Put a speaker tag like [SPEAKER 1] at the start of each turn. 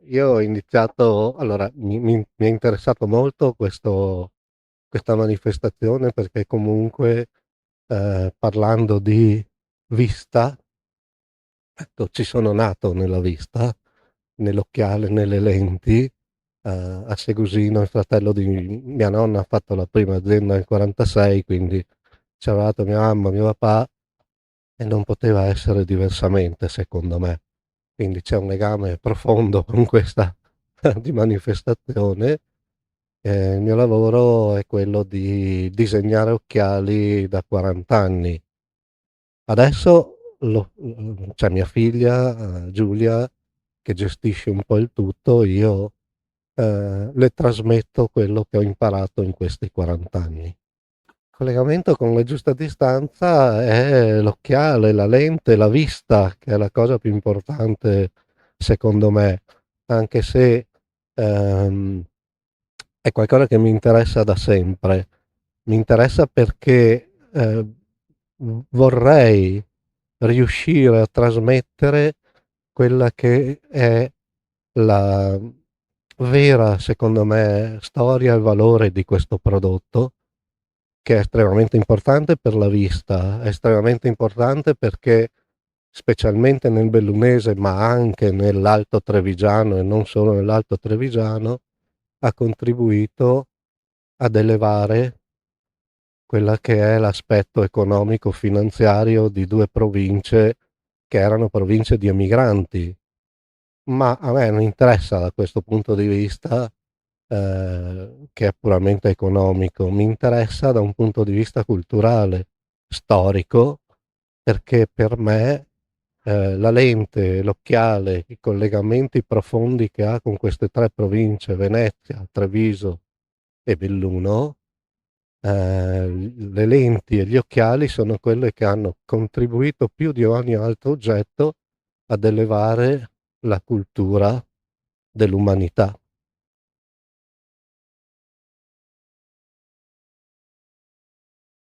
[SPEAKER 1] io ho iniziato allora mi è interessato molto questa manifestazione perché comunque, parlando di vista, ecco, ci sono nato nella vista, nell'occhiale, nelle lenti. A Segusino il fratello di mia nonna ha fatto la prima azienda nel '46, quindi c'ha lavorato mia mamma, mio papà e non poteva essere diversamente secondo me. Quindi c'è un legame profondo con questa di manifestazione. Il mio lavoro è quello di disegnare occhiali da 40 anni. Adesso c'è mia figlia, Giulia, che gestisce un po' il tutto, io le trasmetto quello che ho imparato in questi 40 anni. Il collegamento con la giusta distanza è l'occhiale, la lente, la vista, che è la cosa più importante secondo me, anche se ehm, è qualcosa che mi interessa da sempre. Mi interessa perché vorrei riuscire a trasmettere quella che è la vera, secondo me, storia e valore di questo prodotto, che è estremamente importante per la vista, è estremamente importante perché specialmente nel bellunese, ma anche nell'Alto Trevigiano e non solo nell'Alto Trevigiano, ha contribuito ad elevare quella che è l'aspetto economico-finanziario di due province che erano province di emigranti. Ma a me non interessa da questo punto di vista, che è puramente economico, mi interessa da un punto di vista culturale, storico, perché per me la lente, l'occhiale, i collegamenti profondi che ha con queste tre province, Venezia, Treviso e Belluno, le lenti e gli occhiali sono quelle che hanno contribuito più di ogni altro oggetto ad elevare la cultura dell'umanità.